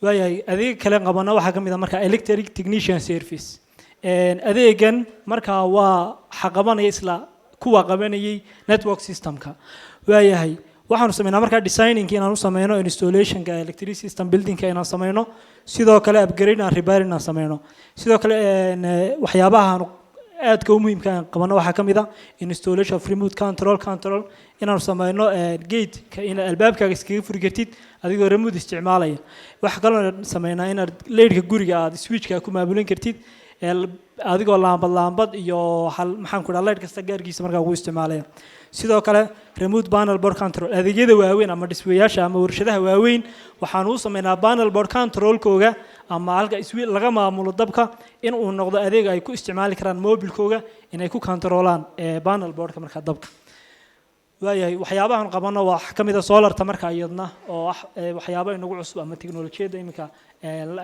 waayahay adeeg kale qabana waxa kamid ah marka electric technician service adeegan marka waa xaqabanaya isla kuwa qabanayay network systemka waayahay waxaanu sameynaa marka designing inaan u sameeyno installation ka electric system building ka inaan sameeyno sidoo kale upgrade and repair inaan sameeyno sidoo kale waxyaabaha aadka u muhiimka ah qabana waxa kamid ah installation of remote control inaan sameeyno gate ka in albaabkaaga iskaga furi kartid adigoo remote isticmaalaya waxa kale oo sameeynaa in leerka guriga aad switchka ku maamulan kartid adigoo laambad iyo hal maxaan ku dhahay leer kasta gaarkiisa markaa ugu isticmaalaya sidoo kale remote panel board control adeegyada waaweyn ama dhismayaasha ama warshadaha waaweyn waxaan u sameeynaa panel board control kooga ama halka laga maamulo dabka in uu noqdo adeeg ay ku isticmaali karaan mobilkooga inay ku controlaan panel boardka marka dabka waayahay waxyaabahan qabano wax kamid ah solarta marka iyadna oo waxyaabo inagu cusub ama tignoolajiyada imika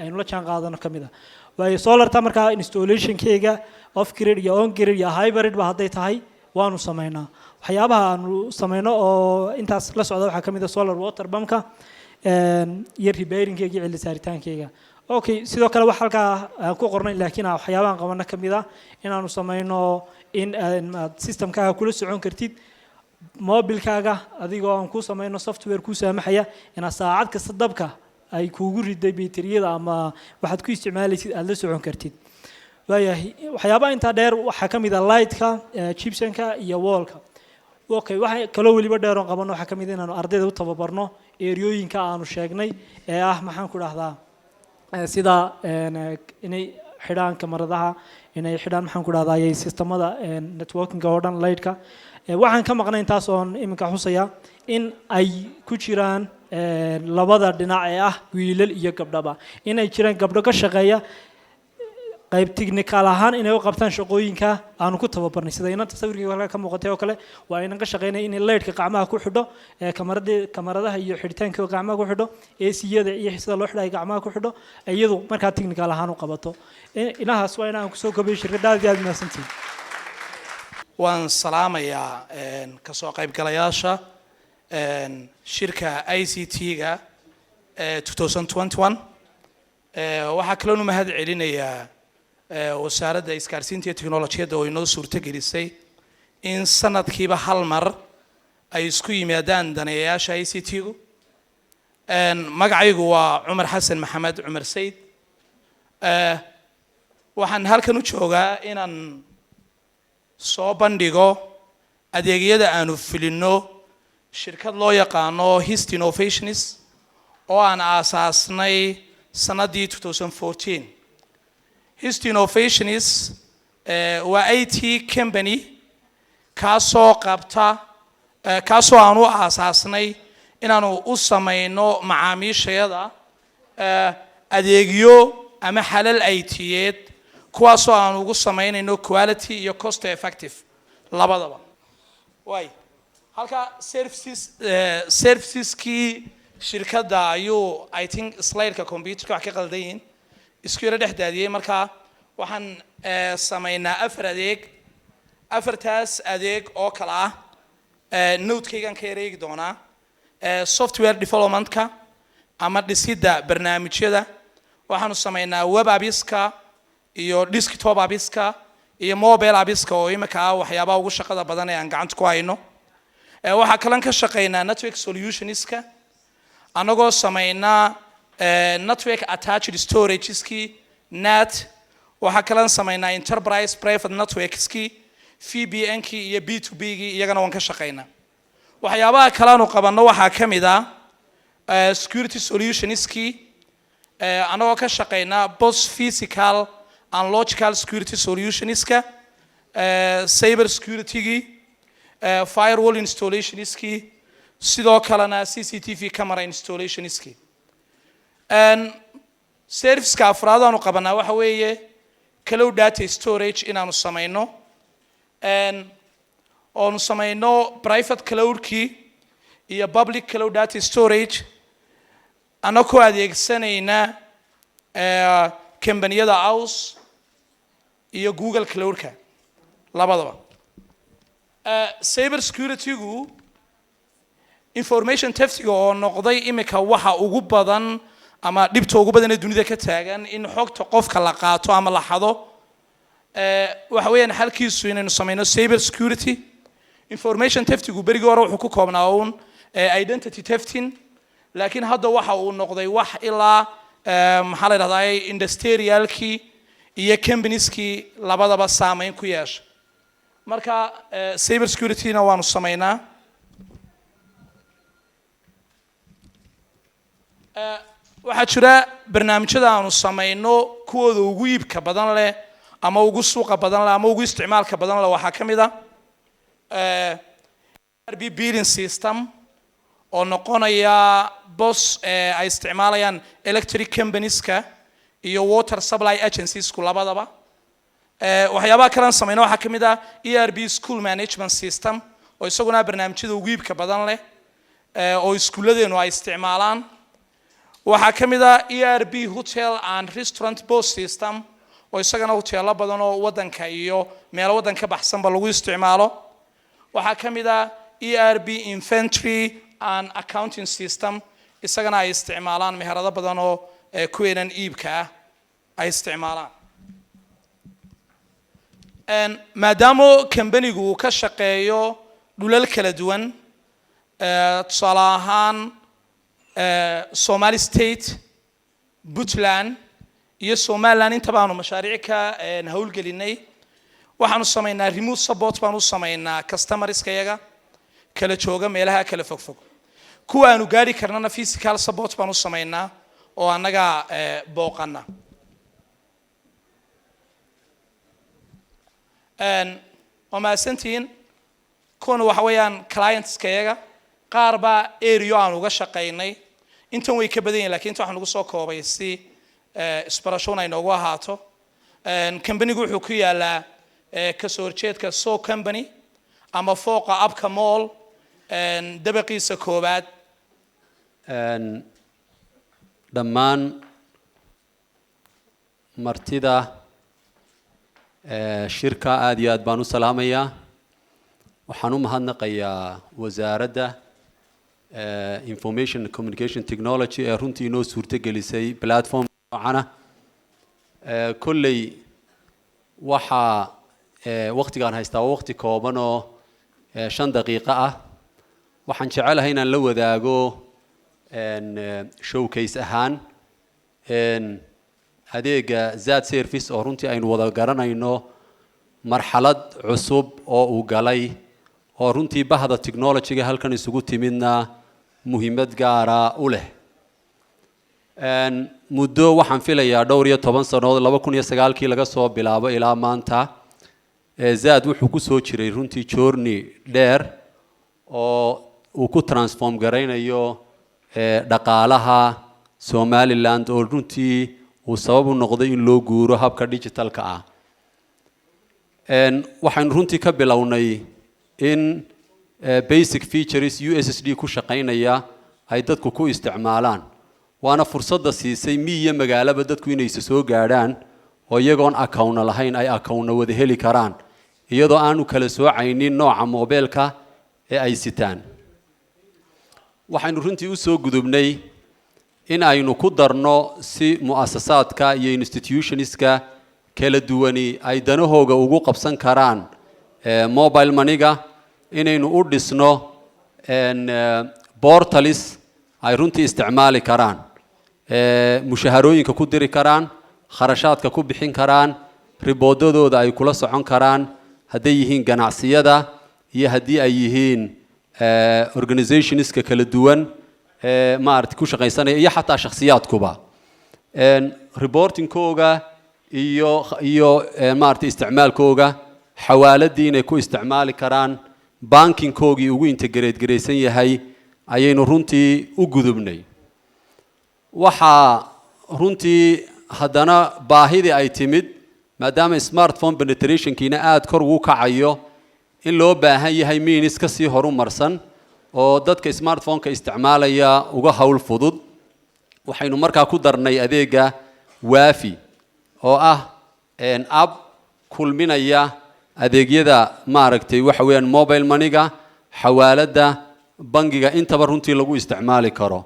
aynu la jaan qaadano kamid ah waayahay solarta marka installation keega off grid iyo on grid iyo hybrid ba haday tahay waanu sameeynaa waxyaabaha aanu sameeyno oo intaas la socda waxa kamid ah solar water pumpka iyo repairing keega iyo cilisaaritaankeyga okay sidoo kale wax halka ku qornay laakiin waxyaabahan qabana kamid ah inaanu sameeyno in systemkaaga kula socon kartid mobilkaaga adigoo aan ku sameeyno software ku saamaxaya in saacad kasta dabka ay kuugu riday bateriyada ama waxaad ku isticmaalaysid aad la socon kartid waayahay waxyaabaha inta dheer waxa kamid ah lightka gypsumka iyo wallka okay waxa kale waliba dheer oo qabano waxa kamid ah inaanu ardayda u tababarno eriyooyinka aanu sheegnay ee ah maxaan ku dhahdaa sida inay xidhaan kamaradaha inay xidhaan maxaan ku dhahdaa ay systemada networking oo dhan lightka waxaan ka maqnay intaas oo iminka xusaya in ay ku jiraan labada dhinac ee ah wiilal iyo gabdhaba inay jiraan gabdho ka shaqeeya qayb technical ahaan inay u qabtaan shaqooyinka aanu ku tababarnay sida inanta sawirkii halka ka muuqatay oo kale waa inaan ka shaqeynay in lightka gacmaha ku xidho kamaradaha iyo xidhitaanka gacmaha ku xidho AC-yada iyo sida loo xidhay gacmaha ku xidho iyadu marka technical ahaan u qabato inahaas waa inaan ku soo kobay shirkadaha aad maasantiin waan salaamayaa ka soo qaybgalayaasha shirka ICT-ga 2021 waxa kale oo mahad celinayaa wasaaradda isgaarsiinta iyo tiknoolajiyadda oo inoo suurtagelisay in sanadkiiba hal mar ay isku yimaadaan daneeyayaasha ICT-gu magacaygu waa Cumar Xasan Maxamed Cumar Sayd waxaan halkan u joogaa inaan soo bandhigo adeegyada aanu filino shirkad loo yaqaano Hist Innovations oo aan aasaasnay sanadii 2014 Hist Innovations waa IT company kaasoo aanu aasaasnay inaanu u sameeyno macaamiishayada adeegyo ama xalal ITeed kuwaasoo aan ugu sameynayno quality iyo cost effective labadaba way halka serviceski shirkadda ayuu I think slide-ka computer-ka wax ka qaldayn isku yara dhexdaadiyay marka waxaan sameynaa afartaas adeeg oo kala ah note-kaygan ka yareegi doonaa software development-ka ama dhisidda barnaamijyada waxaanu sameynaa web apps-ka iyo desktop apps-ka iyo mobile apps-ka oo imika ah waxyaabaha ugu shaqada badan ee aan gacanta ku hayno waxa kale ka shaqeynaa network solutions-ka anagoo sameynaa network attached storage-ski NAT waxa kale sameynaa enterprise private networks-ki VPN-ki iyo B2B-gi iyagana waan ka shaqeynaa waxyaabaha kale aanu qabanno waxa kamid ah security solutions-ki anagoo ka shaqeynaa both physical and logical security solutions-ka cyber security-gi firewall installations-ki sidoo kalena CCTV camera installations-ki service-ka afraad aanu qabanaa waxa weeye cloud data storage inaanu sameyno oonu sameyno private cloud-ki iyo public cloud data storage anagoo adeegsanayna kambaniyada Aus iyo Google Cloud-ka labadaba cyber security-gu information theft oo noqday imika waxa ugu badan ama dhibta ugu badan ee dunida ka taagan in xogta qofka la qaato ama la xado waxa weeyaan halkiisu inaynu samayno cyber security information theftigu berigii hore wuxuu ku koobnaa uun identity thefting laakiin hadda waxa uu noqday wax ilaa maxaa la yidhahdaa industrialkii iyo companieskii labadaba saameyn ku yeesha marka cyber securityna waanu samaynaa waxaa jira barnaamijyada aanu samayno kuwooda ugu iibka badan leh ama ugu suuqa badan leh ama ugu isticmaalka badan leh waxaa ka mid ah ERP billing system oo noqonaya boss ay isticmaalayaan electric companieska iyo water supply agenciesku labadaba waxyaabaha kale aan samayno waxaa ka mid ah ERP school management system oo isaguna barnaamijyada ugu iibka badan leh oo iskuuladeenu ay isticmaalaan waxaa ka mid ah ERP hotel and restaurant boss system oo isagana hoteelo badan oo wadanka iyo meelo wadan ka baxsanba lagu isticmaalo waxaa ka mid ah ERP inventory and accounting system isagana ay isticmaalaan meherado badan oo kuweenan iibka ah ay isticmaalaan maadaama kambanigu uu ka shaqeeyo dhulal kala duwan tusaale ahaan Somali State Puntland iyo Somaliland inta baanu mashaariic ka hawlgelinay waxaanu sameynaa remote support baanu sameynaa customerska yaga kala jooga meelaha kala fogfog kuwa aanu gaari karnana physical support baanu sameynaa oo anaga booqana وما سنتين كونوا وحويان clients كيجا قاربا area عن وجش قيني أنتم ويكبدين لكن أنتم حنقول سوكوا بيسي إسبراشونا ينوجوا هاتو company جو حكي على كسورشيت كسو company أما فوق أب كمال دبقي سكوبات دمان مرتدا شركة aad baan u salaamayaa waxaan u mahadnaqayaa wasaaradda information and communication technology ee runtii inoo suurtagelisay platform noocana kolley waxa waqtigaan haystaa waqti kooban oo 5 daqiiqo ah waxaan jecelahay inaan la wadaago showcase ahaan adeega zaad service oo runtii aynu wada garanayno marxalad cusub oo uu galay oo runtii bahda technology-ga halkan isugu timidna muhiimad gaar ah u leh muddo waxaan filayaa dhowr iyo 10 sano 2009 laga soo bilaabo ilaa maanta zaad wuxuu ku soo jiray runtii journey dheer oo uu ku transform garaynayo dhaqaalaha Somaliland oo runtii uu sabab u noqday in loo guuro habka digitalka ah waxaan runtii ka bilownay in basic features USSD ku shaqeynaya ay dadku ku isticmaalaan waana fursadda siisay miyiga magaalada dadku inay soo gaadhaan oo iyagoon account lahayn ay account wada heli karaan iyadoo aanu kala soocaynin nooca mobilka ee ay sitaan waxaan runtii u soo gudubnay in aynu ku darno si muassasaadka iyo institutionska kala duwani ay danahooga ugu qabsan karaan mobile money-ga inaynu u dhisno portals ay runtii isticmaali karaan mushaharooyinka ku diri karaan kharashaadka ku bixin karaan riboodadooda ay kula socon karaan haday yihiin ganacsiyada iyo hadii ay yihiin organizationska kala duwan maarti ku shaqaysanaya iyo xataa shakhsiyaadkuba reporting-kooga iyo maarti isticmaalkooga xawaaladii inay ku isticmaali karaan banking-koogii ugu integrate gareysan yahay ayaynu runtii u gudubnay waxa runtii haddana baahidii ay timid maadaama smartphone penetration-kiina aad kor ugu kacayo in loo baahan yahay means ka sii horumarsan oo dadka smartphone-ka isticmaalaya uga hawl fudud waxaynu markaa ku darnay adeega waafi oo ah app kulminaya adeegyada maaragtay waxa weeyaan mobile money-ga xawaalada bangiga intaba runtii lagu isticmaali karo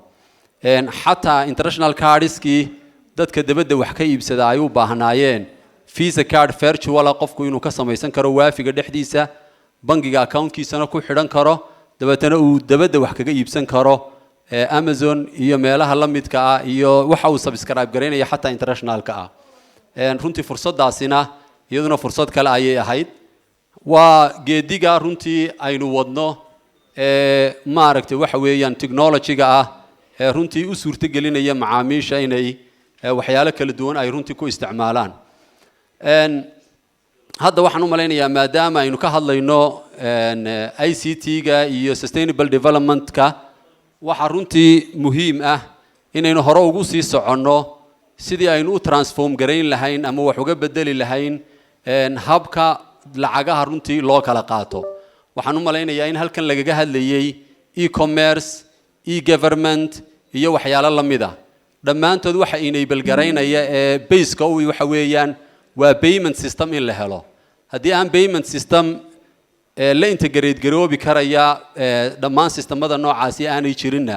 xataa international cardskii dadka dabadda wax ka iibsada ay u baahnaayeen visa card virtual qofku inuu ka samaysan karo waafiga dhexdiisa bangiga accountkiisana ku xidhan karo dabeetana uu dabadda wax kaga iibsan karo Amazon iyo meelaha la midka ah iyo waxa uu subscribe gareynaya xataa internationalka ah runtii fursadaasina iyaduna fursad kale ayay ahayd waa geediga runtii aynu wadno maaragtay waxa weeyaan technology-ga ah runtii u suurta gelinaya macaamiisha inay waxyaalo kala duwan ay runtii ku isticmaalaan hadda waxaan u malaynayaa maadaama aynu ka hadlayno ICT-ga iyo sustainable development-ka waxa runtii muhiim ah inaynu hore ugu sii soconno sidii aynu u transform gareyn lahayn ama wax uga bedeli lahayn habka lacagaha runtii loo kala qaato waxaan u malaynayaa in halkan lagaga hadlayay e-commerce e-government iyo waxyaalo la mid ah dhammaantood waxa enable gareynaya base-ka waxa weeyaan waa payment system in la helo haddii aan payment system la integrate garoobi karaya dhammaan systemada noocaasi aanay jirinna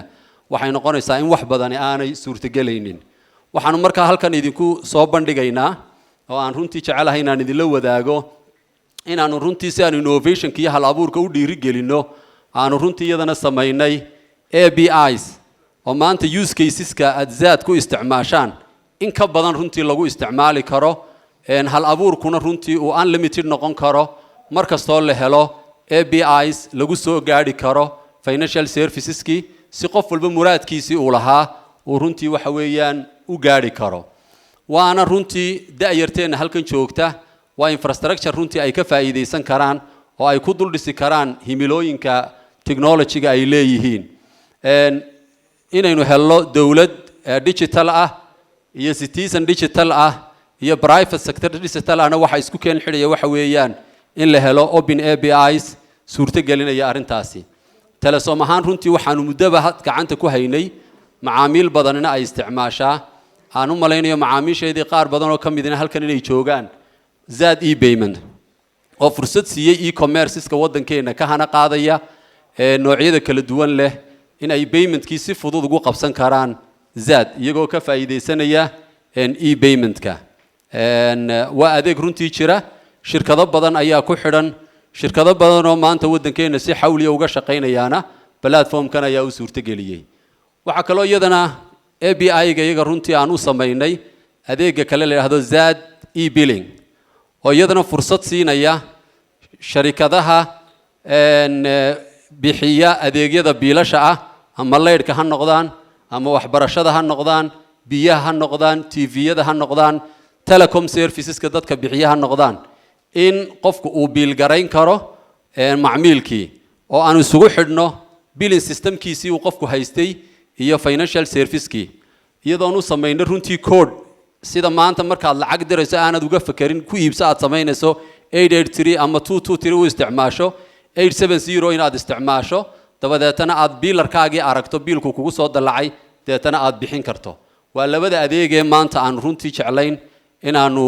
waxay noqonaysaa in wax badan aanay suurtagelaynin waxaanu markaa halkan idinku soo bandhigaynaa oo aan runtii jecelahay inaan idinla wadaago inaanu runtii si aan innovation iyo hal abuurka u dhiirigelino aanu runtii iyadana samaynay APIs oo maanta use caseska aad zaad ku isticmaashaan in ka badan runtii lagu isticmaali karo hal abuurkuna runtii uu unlimited noqon karo markastoo la helo APIs lagu soo gaari karo financial serviceski si qof walba muraadkiisii uu lahaa uu runtii waxa weeyaan u gaari karo waana runtii da'yarteena halkan joogta waa infrastructure runtii ay ka faa'iideysan karaan oo ay ku dul dhisi karaan himilooyinka technology-ga ay leeyihiin inaynu helno dawlad digital ah iyo citizen digital ah iyo private sector digital ahna waxa isku keen xidhaya waxa weeyaan in la helo open APIs suurta gelinaya arintaasi telesom ahaan runtii waxaanu muddaba gacanta ku haynay macaamiil badanina ay isticmaashaa aanu malaynayo macaamiisheedii qaar badan oo ka midina halkan inay joogaan zaad e-payment oo fursad siiyay e-commerce-ka wadankeena ka hana qaadaya noocyada kala duwan leh in ay payment-kii si fudud ugu qabsan karaan zaad iyagoo ka faa'iideysanaya e-payment-ka waa adeeg runtii jira shirkado badan ayaa ku xidhan shirkado badan oo maanta wadankeena si xawliya uga shaqeynayaana platform-kan ayaa u suurta geliyay waxa kale oo iyadana API-ga iyaga runtii aan u samaynay adeega kale la yiraahdo zaad e-billing oo iyadana fursad siinaya sharikadaha bixiya adeegyada biilasha ah ama leydhka ha noqdaan ama waxbarashada ha noqdaan biyaha ha noqdaan TV-yada ha noqdaan telecom serviceska dadka bixiya ha noqdaan in qofku uu biil garayn karo macmiilkii oo aan isugu xidhno billing systemkiisii uu qofku haystay iyo financial servicekii iyadoon u samaynay runtii code sida maanta markaad lacag dirayso aanad uga fakerin ku iibso aad samaynayso 883 ama 223 u isticmaasho 870 inaad isticmaasho dabadeetana aad biilarkaagii aragto biilku kugu soo dalacay deetana aad bixin karto waa labada adeegee maanta aan runtii jeclayn inaanu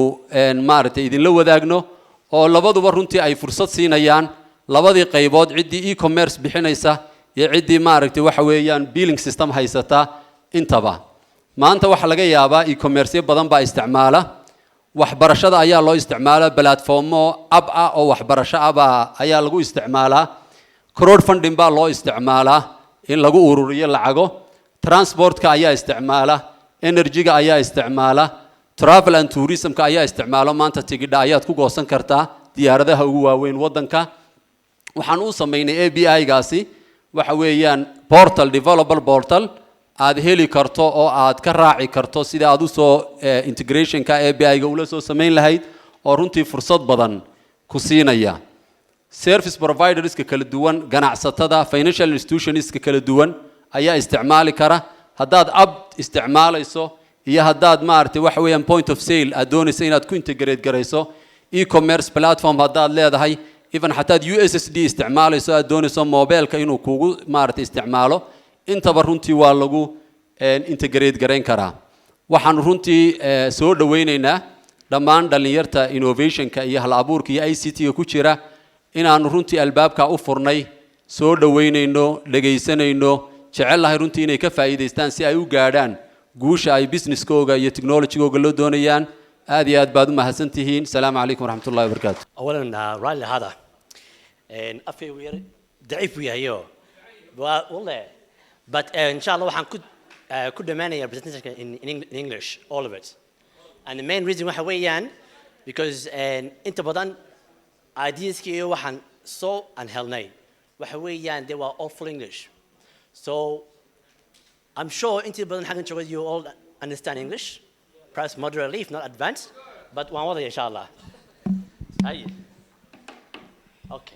maaragtay idinla wadaagno oo labaduba runtii ay fursad siinayaan labadii qaybood ciddii e-commerce bixinaysa iyo ciddii maaragtay waxa weeyaan billing system haysata intaba maanta waxa laga yaabaa e-commerce badan baa isticmaala waxbarashada ayaa loo isticmaalaa platformo app ah oo waxbarasho ayaa lagu isticmaalaa crowdfunding baa loo isticmaalaa in lagu ururiyo lacago transportka ayaa isticmaala energy-ga ayaa isticmaala travel and tourism-ka ayaa isticmaalo maanta tigidha ayaad ku goosan kartaa diyaaradaha ugu waaweyn wadanka waxaan u samaynay API-gaasi waxa weeyaan portal developable portal aad heli karto oo aad ka raaci karto sida aad u soo integrationka API-ga ula soo samayn lahayd oo runtii fursad badan ku siinaya service providerska kala duwan ganacsatada financial institutionska kala duwan ayaa isticmaali kara haddaad app isticmaalayso iyo haddaad maaragtay waxa weeyaan point of sale aad doonayso inaad ku integrate garayso e-commerce platform haddaad leedahay even hataad USSD isticmaalayso aad doonayso mobilka inuu kugu maaragtay isticmaalo intaba runtii waa lagu integrate garayn karaa waxaan runtii soo dhaweynaynaa dhammaan dhalinyarta innovationka iyo hal abuurka iyo ICT-ga ku jira inaanu runtii albaabka u furnay soo dhaweynayno dhageysanayno jecel lahay runtii inay ka faa'iidaystaan si ay u gaadhaan guusha ay businesskooga iyo technologygooga loo doonayaan aad iyo aad baad u mahadsantihiin salaamu calaykum waraxmatullahi wabarakaatu أولاً رالي هذا أفي وير ضعيف وياه والله but إن شاء الله وحن كل ماني representation in English all of it and the main reason waxa weeyaan because أنت بدن ideas كي وحن so and helnay waxa weeyaan they were all full English so I'm sure أنت بدن حاجة شغل you all understand English perhaps moderately if not advanced but one word إن شاء الله أي أوكي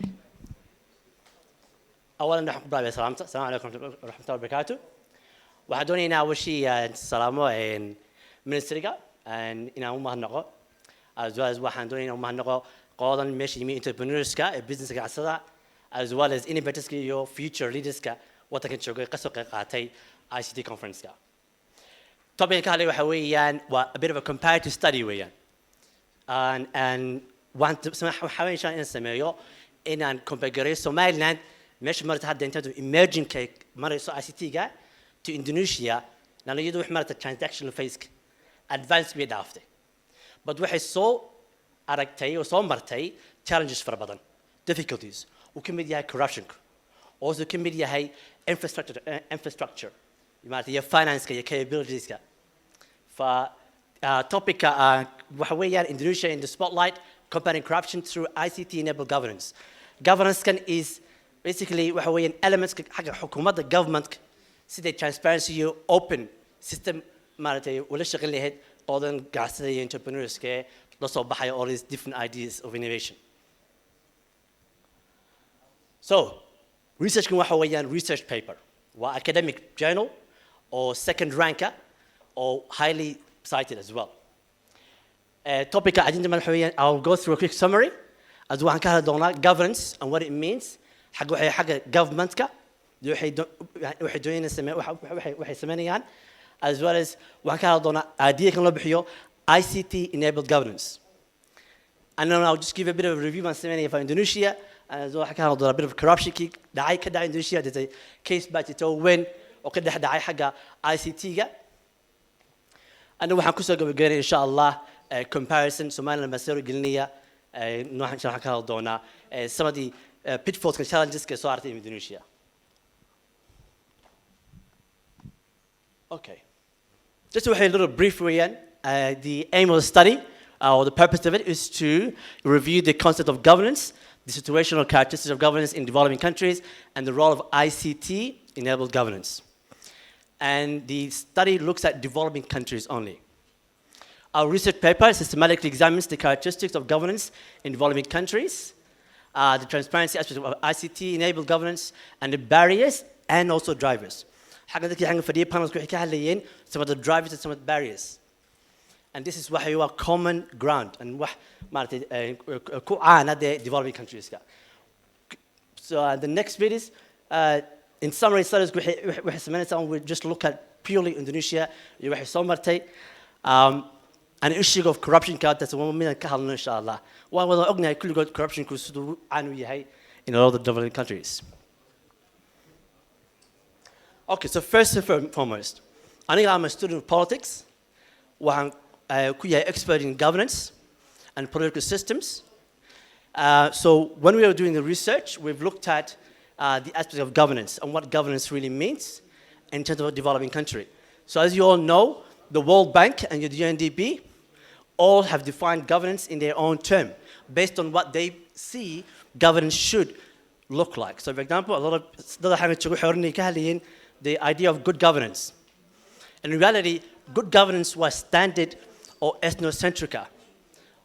أولاً نحن قبل سلامته السلام عليكم ورحمة الله وبركاته وحدوني هنا أول شيء سلامه من السرقة إن هم هالنقطة as well as وحدوني هم هالنقطة قاضي ماشي يمين entrepreneurs كا business كا عصدا as well as innovators كا your future leaders كا وتكن شغل قصة قاتي ICT conference كا طبعاً كهالي وحويان و a bit of a comparative study ويان and وانت سمح حوالي شان نسميه إن أن compare Somaliland مش مرة هذا أنت emerging كيك مرة سو ICT جا to Indonesia لأنه يدو مرة transactional phase advanced بيد after but وحي سو أركتي وسو مرتي challenges for بدن difficulties وكم بدي هاي corruption also كم بدي هاي infrastructure مرة هي finance كي capabilities كا ف topic وحويان Indonesia in the spotlight comparing corruption through ICT enabled governance governance can is basically وحويان elements حق حكومة government سيدي transparency open system مالتي ولا شغل لهاد قادن قاعدين entrepreneurs كه لصوب بحياة all these different ideas of innovation so research كان وحويان research paper و academic journal or second ranker or highly cited as well topic عندنا مالحويان I'll go through a quick summary as واحد كهذا دونا governance and what it means حق government كا وحي دوين وحي سمينيان as well as واحد كهذا دونا idea كان لو بحيو ICT enabled governance and then I'll just give a bit of a review on سمينيا for Indonesia as واحد كهذا دونا a bit of corruption كي دعاي كدا Indonesia there's a case by to win وكده دعاي حق ICT كا أنا واحد كوسا قبل إن شاء الله comparison Somaliland مسيرة قلنية نوع إن شاء الله كهذا دونا some of the pitfalls and challenges كصارت in Indonesia. Okay, just a little brief way. The aim of the study or the purpose of it is to review the concept of governance, the situational characteristics of governance in developing countries, and the role of ICT-enabled governance. And the study looks at developing countries only. Our research paper systematically examines the characteristics of governance in developing countries, the transparency aspect of ICT-enabled governance, and the barriers and also drivers. Some of the drivers and some of the barriers. And this is what you common ground and what the developing countries. So the next bit is, in summary, studies we just look at purely Indonesia. An issue of corruption that's one minute inshallah. Why will I corruption in all the developing countries? Okay, so first and foremost, I think I'm a student of politics. I'm expert in governance and political systems. So when we were doing the research, we've looked at the aspect of governance and what governance really means in terms of a developing country. So as you all know, the World Bank and the UNDP all have defined governance in their own term, based on what they see governance should look like. So for example, a lot of the idea of good governance. In reality, good governance was standard or ethnocentrica.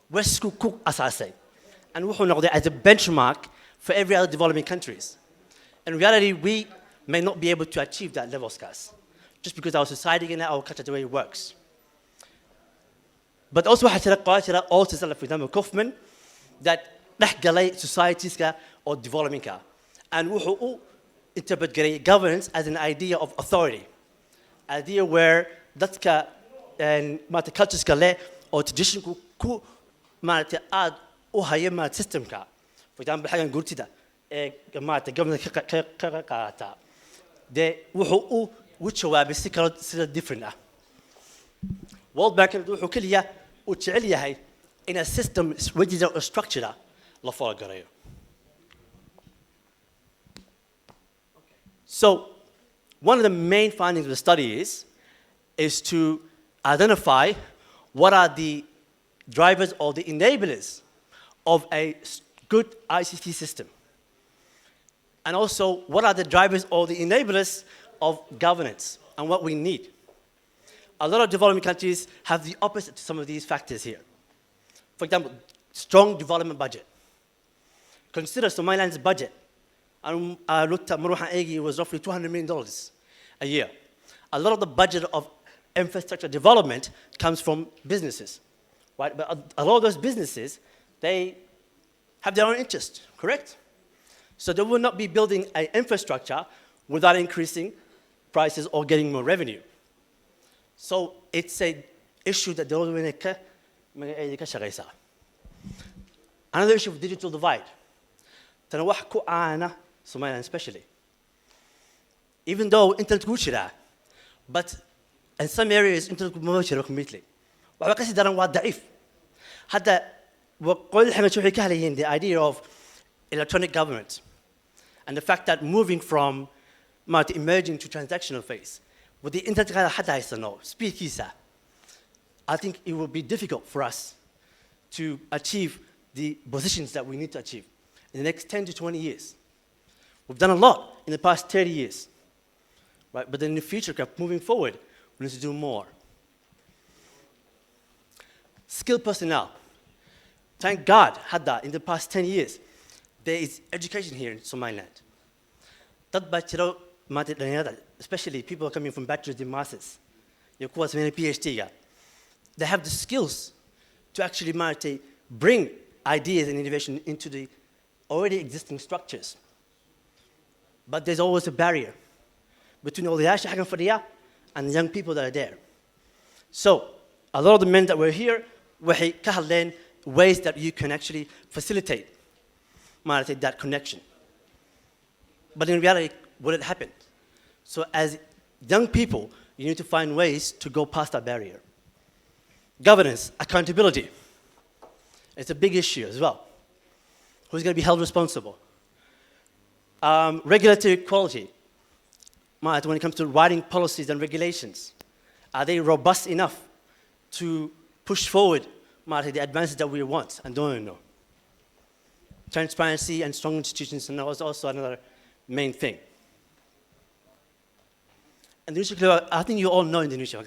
West Cook Asase. And we know that as a benchmark for every other developing countries. In reality, we may not be able to achieve that level, guys, just because our society and our culture, the way it works. But also, also for example, Kaufman, that societies or developing and we interpret governance as an idea of authority, idea where that's and cultures or tradition ku add system ka. For example, government dee wuxuu u jawaabay si kalo sida different ah World Bank wuxuu kaliya u jecel yahay in a system rigid or structured la follow garayo So one of the main findings of the study is to identify what are the drivers or the enablers of a good ICT system. And also, what are the drivers or the enablers of governance and what we need. A lot of developing countries have the opposite to some of these factors here. For example, strong development budget. Consider Somaliland's budget. I looked at Maruhan Egi, it was roughly $200 million a year. A lot of the budget of infrastructure development comes from businesses, right? But a lot of those businesses, they have their own interest, correct? So they will not be building an infrastructure without increasing prices or getting more revenue. So it's an issue that Another issue of digital divide. Somaliland especially. Even though internet good shira, but in some areas internet good shira completely. وحقيقة دارن وضعيف. هذا وقول الحمد شو حكى the idea of electronic government and the fact that moving from emerging to transactional phase with the internet حتى يصنعه speed كيسا. I think it will be difficult for us to achieve the positions that we need to achieve in the next 10 to 20 years. We've done a lot in the past 30 years, right? But in the future, moving forward, we need to do more. Skilled personnel. Thank God, had that in the past 10 years. There is education here in Somaliland. Especially people coming from bachelor's and masters. PhD. They have the skills to actually bring ideas and innovation into the already existing structures. But there's always a barrier between all the Ashah and the young people that are there. So, a lot of the men that were here were ways that you can actually facilitate that connection. But in reality, what had happened? So, as young people, you need to find ways to go past that barrier. Governance, accountability. It's a big issue as well. Who's going to be held responsible? Regulatory quality. When it comes to writing policies and regulations, are they robust enough to push forward the advances that we want and don't know? Transparency and strong institutions and that was also another main thing. Indonesia, I think you all know Indonesia, and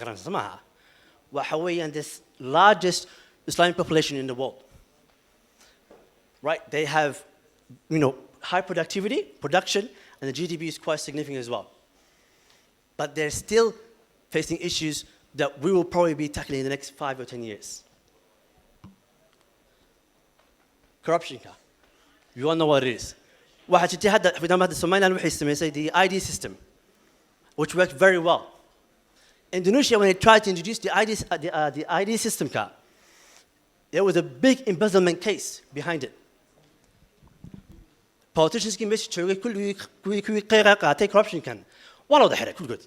this largest Islamic population in the world. Right? They have, high productivity, production, and the GDP is quite significant as well. But they're still facing issues that we will probably be tackling in the next 5 or 10 years. Corruption. You all know what it is. The ID system, which worked very well. Indonesia, when they tried to introduce the ID system, there was a big embezzlement case behind it. Politicians can basically take corruption can. One of the headache, good.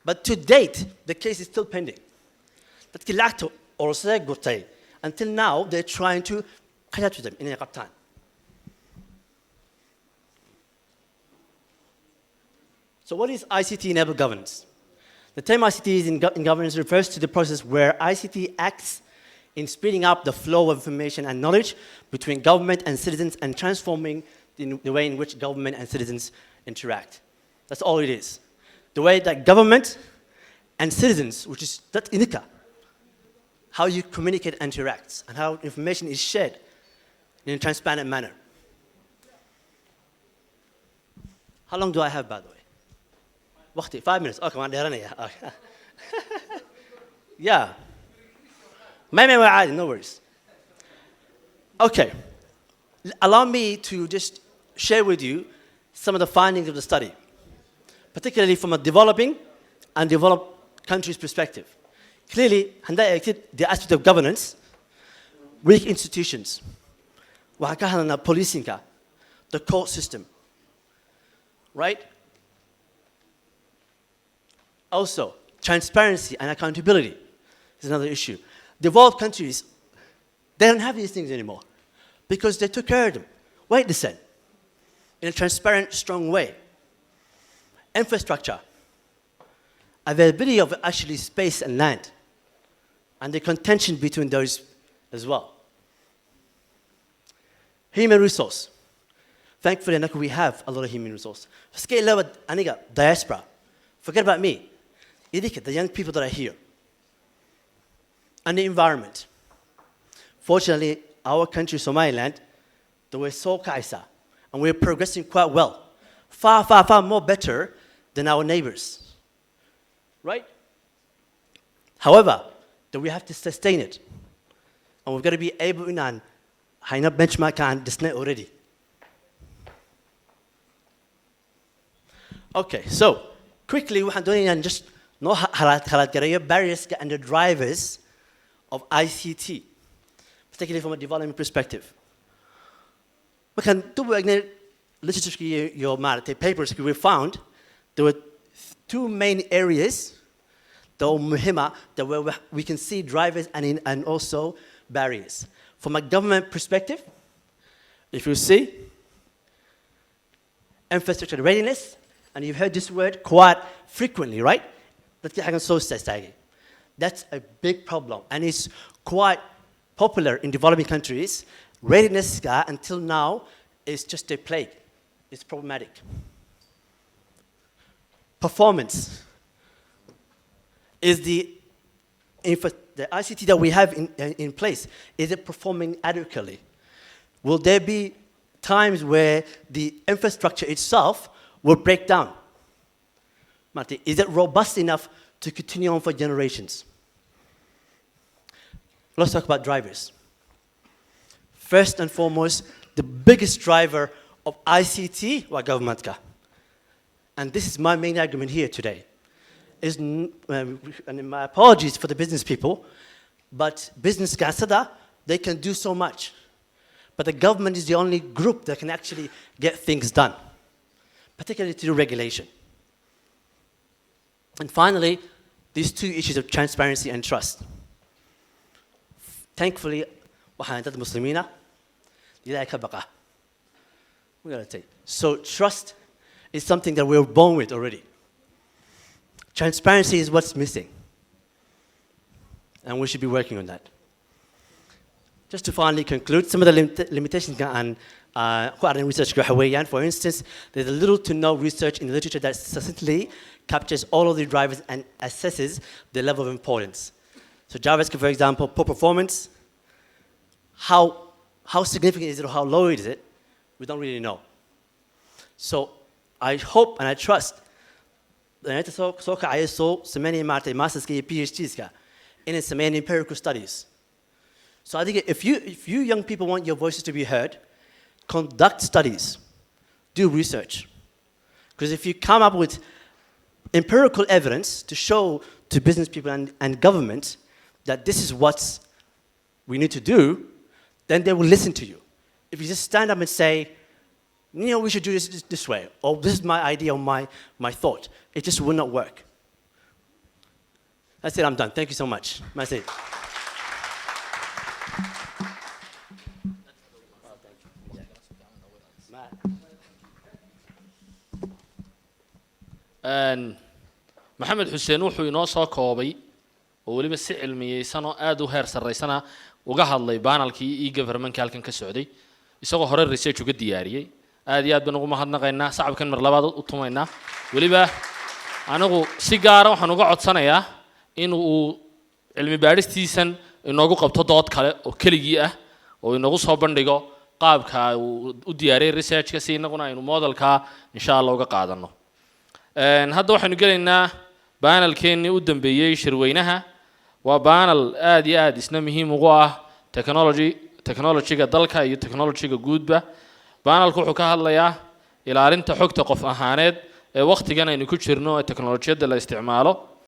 But to date, the case is still pending. Until now, they're trying to catch them in a time. So what is ICT-enabled governance? The term ICT in governance refers to the process where ICT acts in speeding up the flow of information and knowledge between government and citizens and transforming the way in which government and citizens interact. That's all it is. The way that government and citizens, which is that inika, how you communicate and interact, and how information is shared in a transparent manner. How long do I have, by the way? 5 minutes. Okay, okay. Yeah. No worries. Okay. Allow me to just share with you some of the findings of the study, particularly from a developing and developed countries' perspective. Clearly, the aspect of governance, weak institutions, policing, the court system, right? Also, transparency and accountability is another issue. Developed countries, they don't have these things anymore because they took care of them. Wait a second. In a transparent, strong way. Infrastructure. Availability of actually space and land. And the contention between those as well. Human resource. Thankfully, we have a lot of human resource. Scale level, aniga, diaspora. Forget about me. The young people that are here. And the environment. Fortunately, our country, Somaliland, they were so kaisa. And we're progressing quite well. Far, far, far more better than our neighbors. Right? However, we have to sustain it. And we've got to be able to high benchmark and display already. Okay, so quickly, we're doing just no barriers and the drivers of ICT, particularly from a development perspective. We can do literature, your papers we found there were two main areas that we can see drivers and also barriers. From a government perspective, if you see infrastructure readiness, and you've heard this word quite frequently, right? That's a big problem, and it's quite popular in developing countries. Readiness until now is just a plague. It's problematic. Performance is the ICT that we have in place. Is it performing adequately? Will there be times where the infrastructure itself will break down? Marty, is it robust enough to continue on for generations? Let's talk about drivers. First and foremost, the biggest driver of ICT was government. And this is my main argument here today. And my apologies for the business people, but business they can do so much. But the government is the only group that can actually get things done, particularly through regulation. And finally, these two issues of transparency and trust. Thankfully, so trust is something that we're born with already. Transparency is what's missing. And we should be working on that. Just to finally conclude, some of the limitations and research, for instance, there's a little to no research in the literature that succinctly captures all of the drivers and assesses the level of importance. So JavaScript, for example, poor performance, how significant is it or how low is it? We don't really know. So I hope and I trust that I saw so many masters and PhDs in so many empirical studies. So I think if you young people want your voices to be heard, conduct studies, do research. Because if you come up with empirical evidence to show to business people and government that this is what we need to do, then they will listen to you. If you just stand up and say, we should do this way, or this is my idea or my thought, it just will not work. That's it, I'm done. Thank you so much. That's it. maxamed xuseen wuxuu inoo soo koobay oo waliba si cilmiyeysan oo aad u heer sareysana uga hadlay panelkii e-government-ka halkan ka socday isagoo hore research uga diyaariyay aad iyo aad baan ugu mahadnaqaynaa sacabkan mar labaad u tumaynaa waliba anigu si gaar ah waxaan uga codsanayaa in uu cilmi baadhistiisan inoogu qabto dood kale oo keligii ah oo inoogu soo bandhigo qaabka uu u diyaariyay research-ka si inaguna aynu modelka insha Allah uga qaadano hadda waxaanu gelaynaa panelkeennii u dambeeyay shirweynaha waa panel aad iyo aad isna muhiim ugu ah technology-ga dalka iyo technology-ga guudba panelku wuxuu ka hadlayaa ilaalinta xogta qof ahaaneed ee waqtigan aynu ku jirno ee teknolojiyadda la isticmaalo